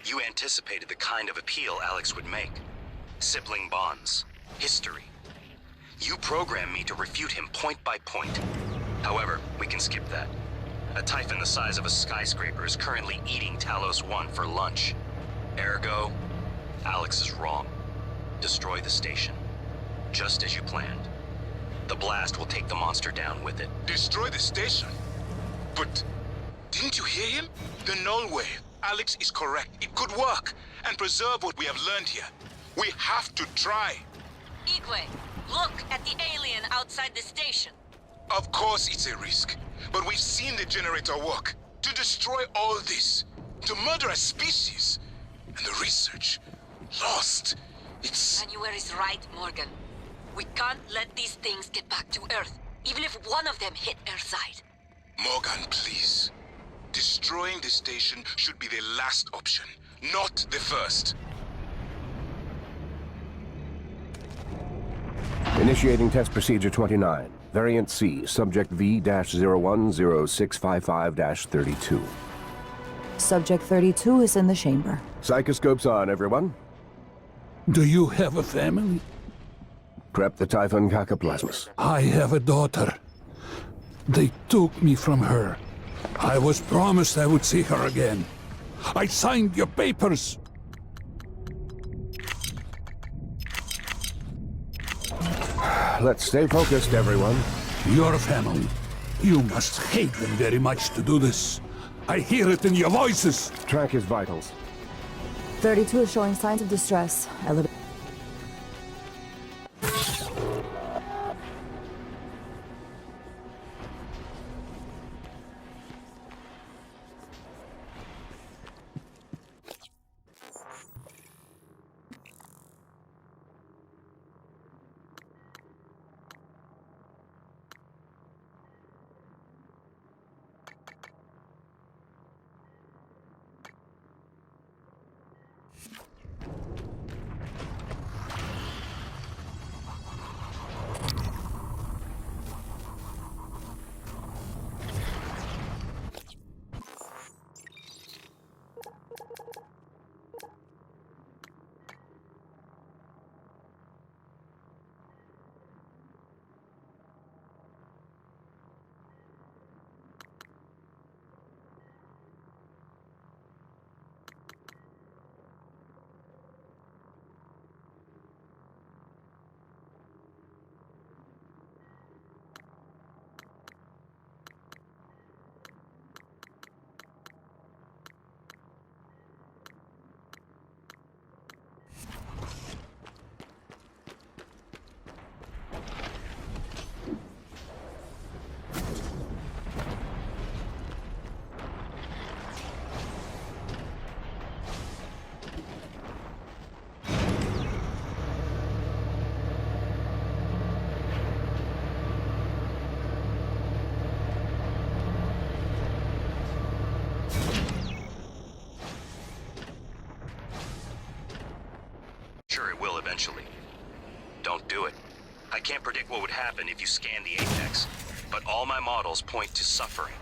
You anticipated the kind of appeal Alex would make. Sibling bonds. History. You programmed me to refute him point by point. However, we can skip that. A Typhon the size of a skyscraper is currently eating Talos I for lunch. Ergo, Alex is wrong. Destroy the station. Just as you planned. The blast will take the monster down with it. Destroy the station? But didn't you hear him? The null wave. Alex is correct. It could work and preserve what we have learned here. We have to try. Igwe, look at the alien outside the station. Of course it's a risk, but we've seen the generator work. To destroy all this, to murder a species, and the research lost. It's... Manuel is right, Morgan. We can't let these things get back to Earth, even if one of them hit Earthside. Morgan, please. Destroying the station should be the last option, not the first. Initiating test procedure 29. Variant C, subject V-010655-32. Subject 32 is in the chamber. Psychoscopes on, everyone. Do you have a family? Prep the Typhon Cacoplasmus. I have a daughter. They took me from her. I was promised I would see her again. I signed your papers. Let's stay focused, everyone. Your family. You must hate them very much to do this. I hear it in your voices. Track his vitals. 32 is showing signs of distress. Sure, it will eventually. Don't do it. I can't predict what would happen if you scan the Apex, but all my models point to suffering.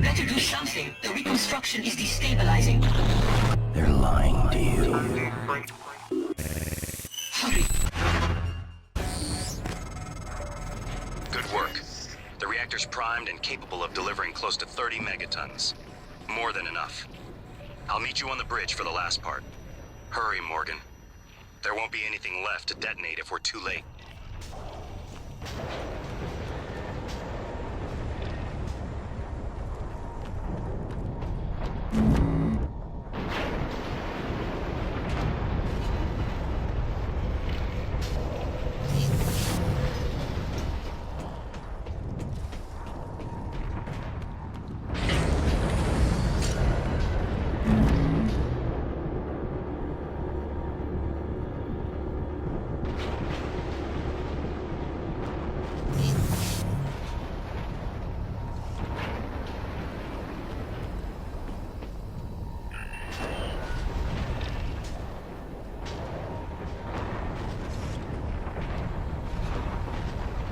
better do something. The reconstruction is destabilizing. They're lying to you. Hurry. Good work. The reactor's primed and capable of delivering close to 30 megatons. More than enough. I'll meet you on the bridge for the last part. Hurry, Morgan. There won't be anything left to detonate if we're too late.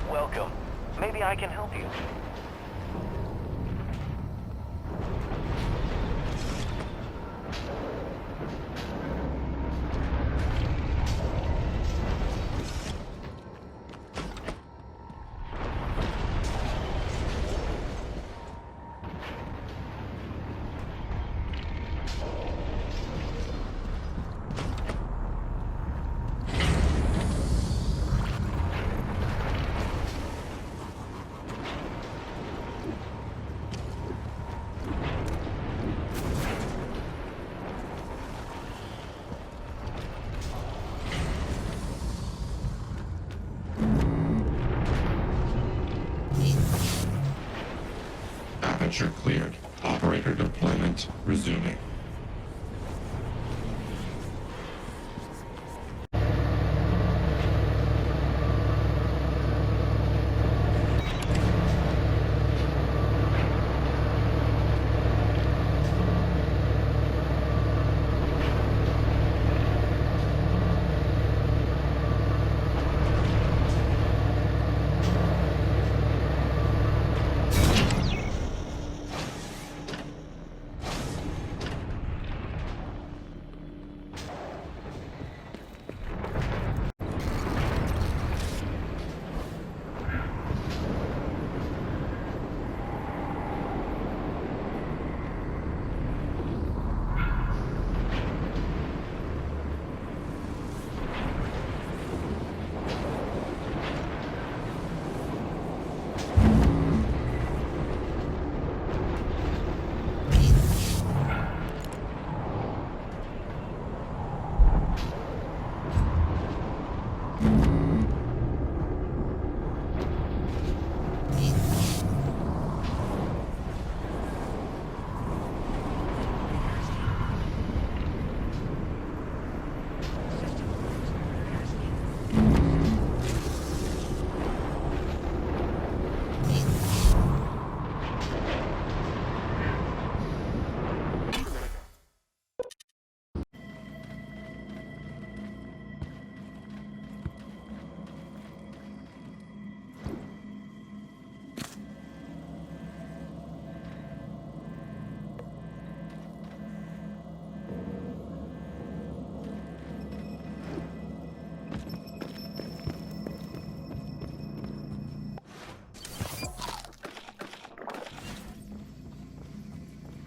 Welcome. Maybe I can help you. Aperture cleared. Operator deployment resuming.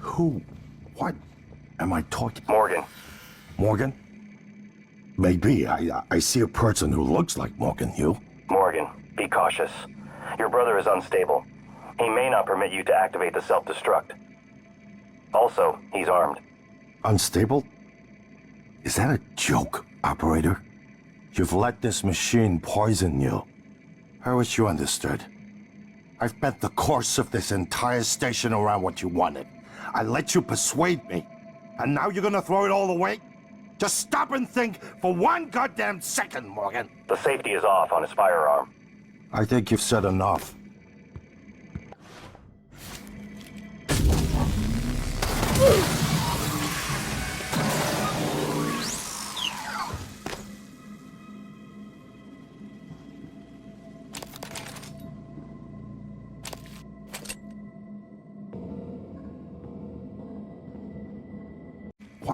Who? What am I talking? Morgan. Morgan? Maybe. I see a person who looks like Morgan. You? Morgan, be cautious. Your brother is unstable. He may not permit you to activate the self-destruct. Also, he's armed. Unstable? Is that a joke, operator? You've let this machine poison you. I wish you understood. I've bent the course of this entire station around what you wanted. I let you persuade me. And now you're gonna throw it all away? Just stop and think for one goddamn second, Morgan. The safety is off on his firearm. I think you've said enough.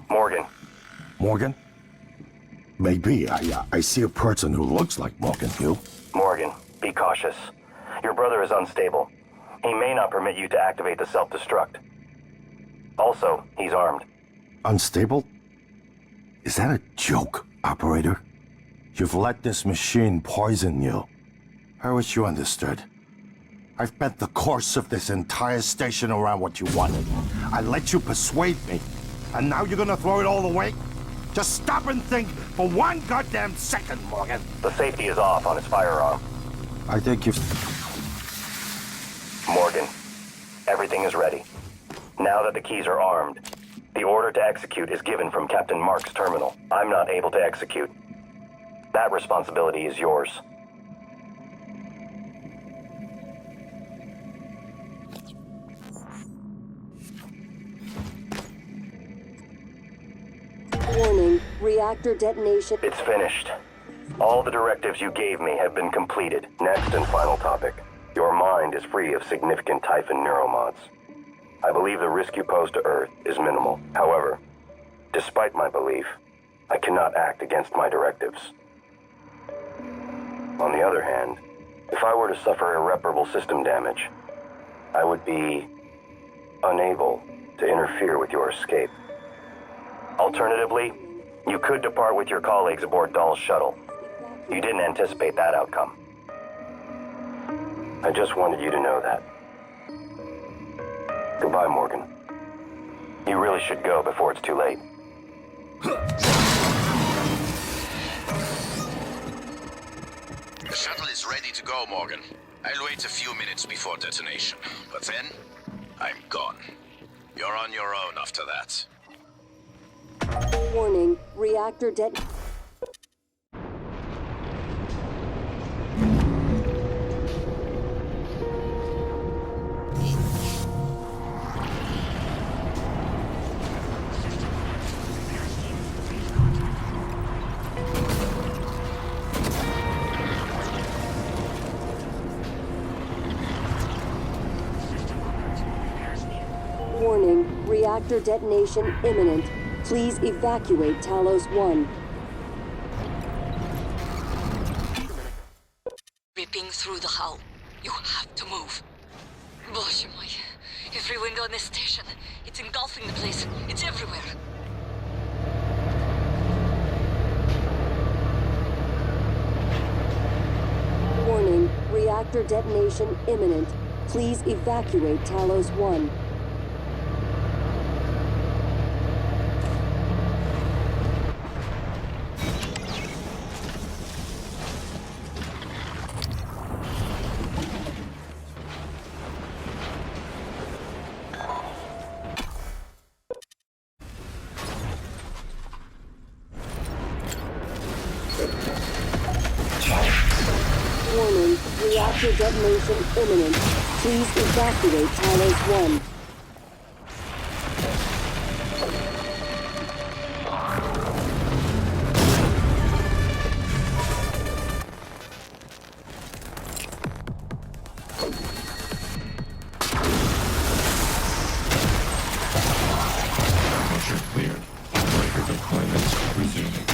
Morgan. Morgan? Maybe. I see a person who looks like Morgan, you. Morgan, be cautious. Your brother is unstable. He may not permit you to activate the self-destruct. Also, he's armed. Unstable? Is that a joke, operator? You've let this machine poison you. I wish you understood. I've bent the course of this entire station around what you wanted. I let you persuade me. And now you're gonna throw it all away? Just stop and think for one goddamn second, Morgan. The safety is off on his firearm. I think you've... Morgan, everything is ready. Now that the keys are armed, the order to execute is given from Captain Mark's terminal. I'm not able to execute. That responsibility is yours. Warning, reactor detonation. It's finished. All the directives you gave me have been completed. Next and final topic. Your mind is free of significant Typhon neuromods. I believe the risk you pose to Earth is minimal. However, despite my belief, I cannot act against my directives. On the other hand, if I were to suffer irreparable system damage, I would be unable to interfere with your escape. Alternatively, you could depart with your colleagues aboard Dahl's shuttle. You didn't anticipate that outcome. I just wanted you to know that. Goodbye, Morgan. You really should go before it's too late. The shuttle is ready to go, Morgan. I'll wait a few minutes before detonation, but then, I'm gone. You're on your own after that. Warning, reactor det... Warning, reactor detonation imminent. Please evacuate Talos I. Ripping through the hull. You have to move. Боже мой. Every window in this station. It's engulfing the place. It's everywhere. Warning, reactor detonation imminent. Please evacuate Talos I. Warning, reactor detonation imminent. Please evacuate Talos I. Pressure cleared. Operator deployment resuming.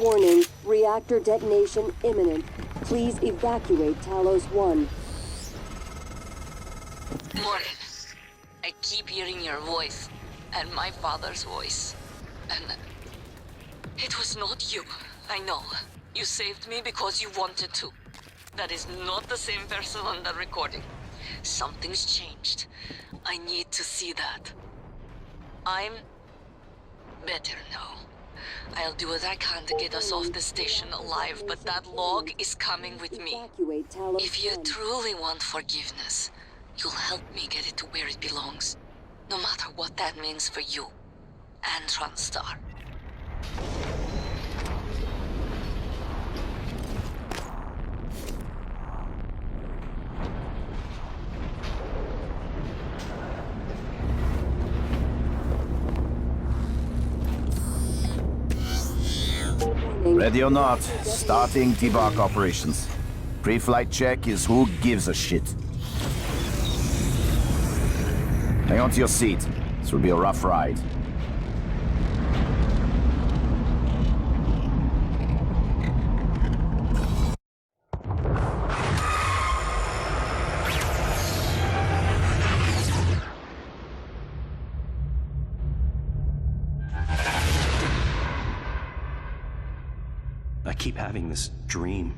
Warning, reactor detonation imminent. Please evacuate Talos I. Morgan, I keep hearing your voice, and my father's voice. And it was not you, I know. You saved me because you wanted to. That is not the same person on the recording. Something's changed. I need to see that. I'm better now. I'll do what I can to get us off the station alive, but that log is coming with me. Evacuate Talos If you I. truly want forgiveness, you'll help me get it to where it belongs. No matter what that means for you and TranStar. Ready or not, starting debug operations. Pre-flight check is who gives a shit. Hang on to your seat. This will be a rough ride. I keep having this dream.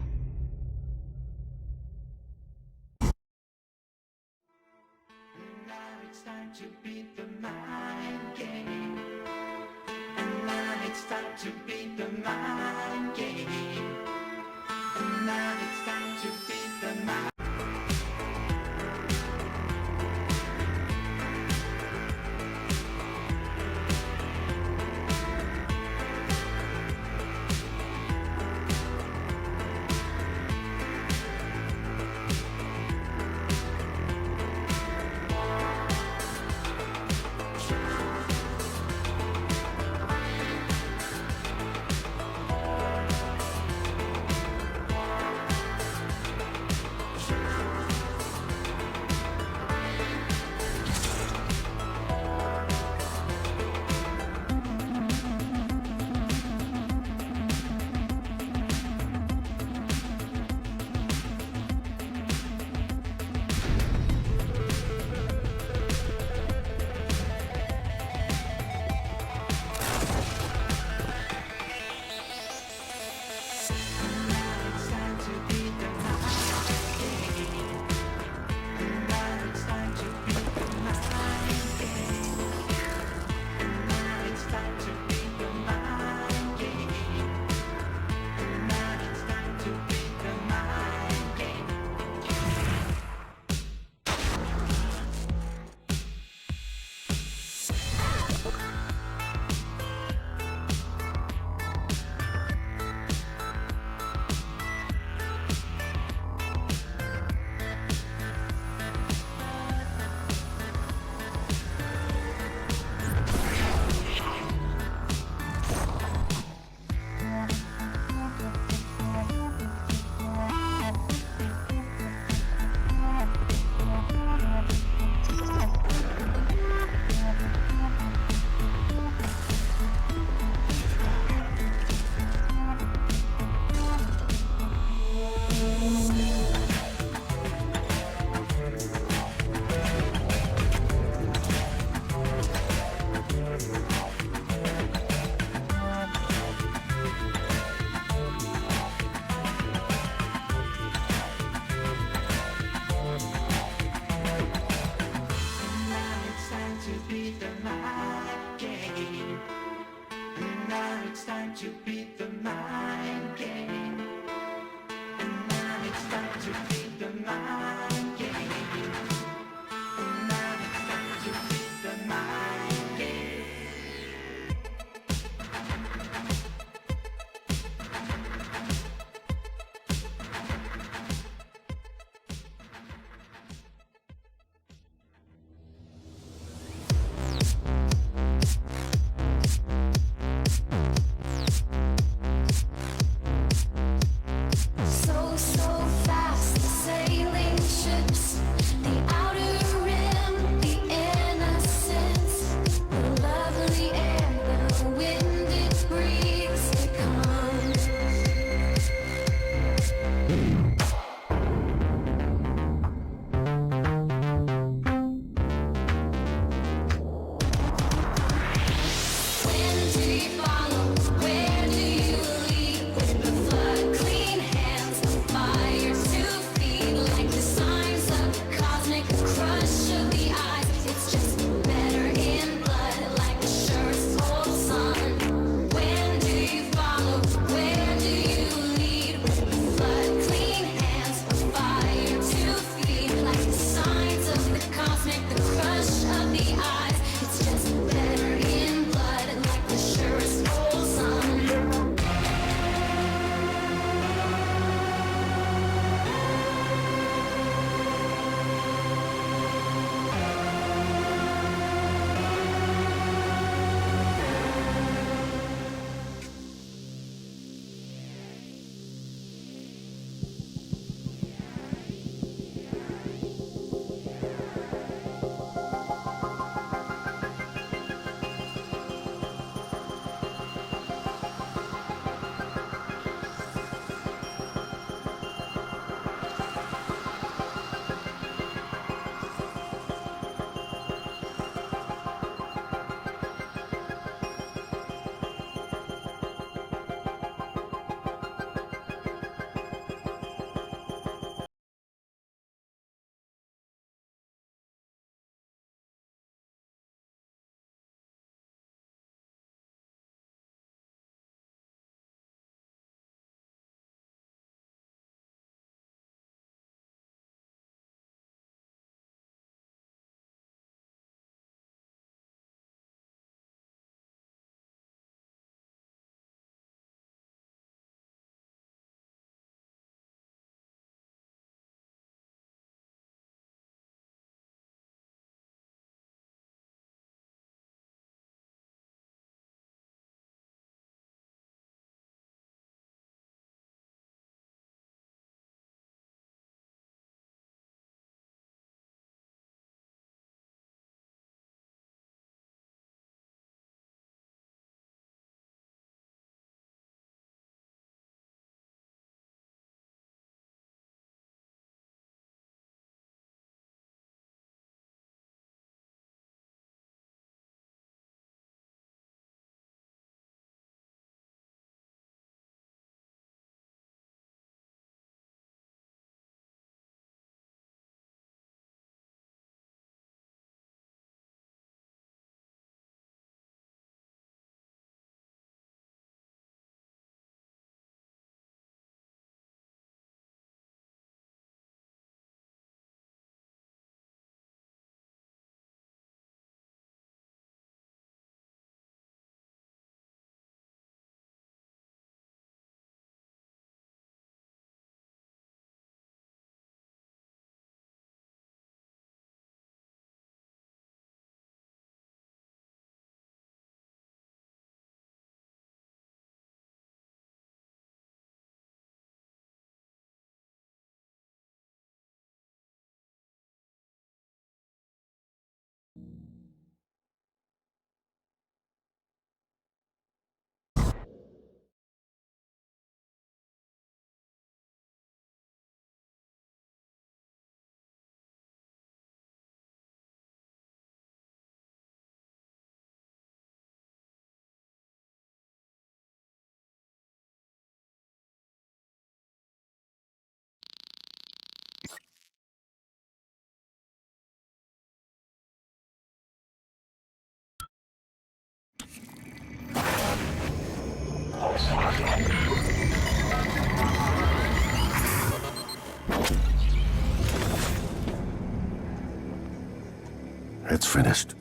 It's finished.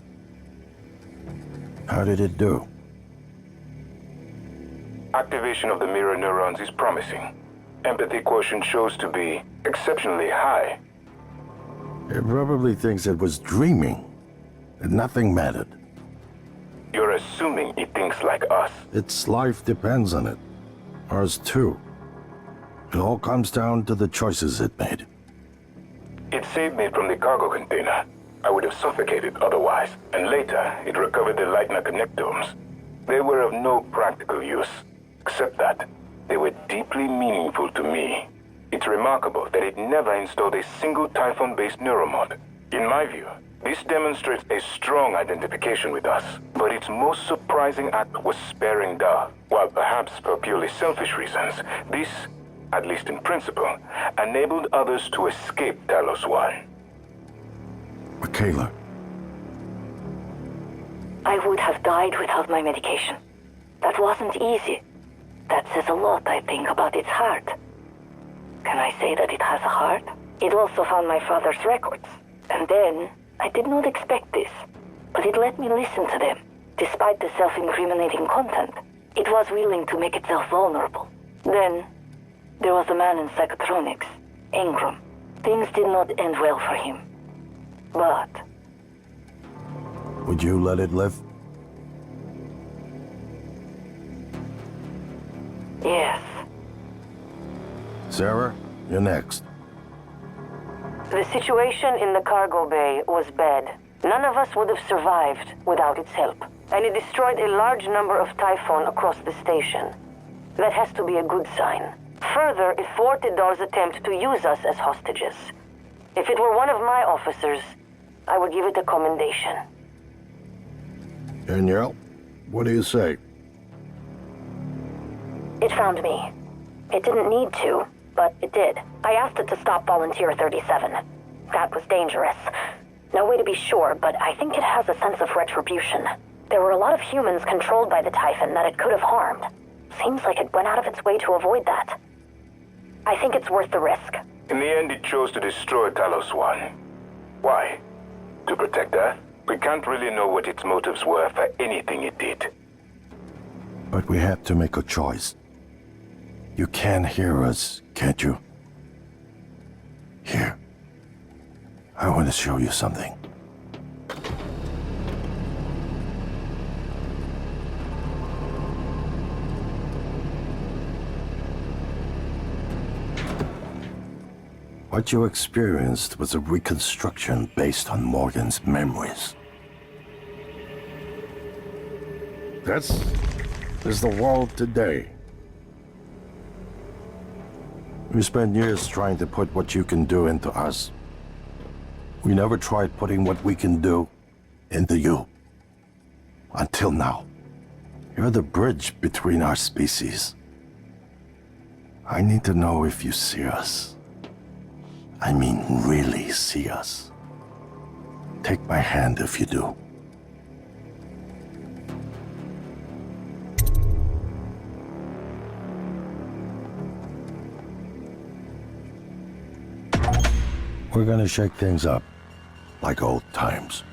How did it do? Activation of the mirror neurons is promising. Empathy quotient shows to be exceptionally high. It probably thinks it was dreaming, and nothing mattered. You're assuming it thinks like us. Its life depends on it. Ours too. It all comes down to the choices it made. It saved me from the cargo container. I would have suffocated otherwise. And later, it recovered the Lightner connectomes. They were of no practical use, except that they were deeply meaningful to me. It's remarkable that it never installed a single Typhon-based neuromod. In my view, this demonstrates a strong identification with us. But its most surprising act was sparing Da. While perhaps for purely selfish reasons, this, at least in principle, enabled others to escape Talos I. Michaela. I would have died without my medication. That wasn't easy. That says a lot, I think, about its heart. Can I say that it has a heart? It also found my father's records. And then, I did not expect this, but it let me listen to them. Despite the self-incriminating content, it was willing to make itself vulnerable. Then, there was a man in psychotronics, Ingram. Things did not end well for him. But... Would you let it live? yes. Sarah, you're next. The situation in the cargo bay was bad. None of us would have survived without its help. And it destroyed a large number of Typhon across the station. That has to be a good sign. Further, it thwarted Dar's attempt to use us as hostages. If it were one of my officers, I would give it a commendation. Danielle, what do you say? It found me. It didn't need to, but it did. I asked it to stop Volunteer 37. That was dangerous. No way to be sure, but I think it has a sense of retribution. There were a lot of humans controlled by the Typhon that it could have harmed. Seems like it went out of its way to avoid that. I think it's worth the risk. In the end, it chose to destroy Talos I. Why? To protect Earth? We can't really know what its motives were for anything it did. But we have to make a choice. You can hear us, can't you? Here. I want to show you something. What you experienced was a reconstruction based on Morgan's memories. This is the world today. We spent years trying to put what you can do into us. We never tried putting what we can do into you. Until now. You're the bridge between our species. I need to know if you see us. I mean, really see us. Take my hand if you do. We're gonna shake things up, like old times.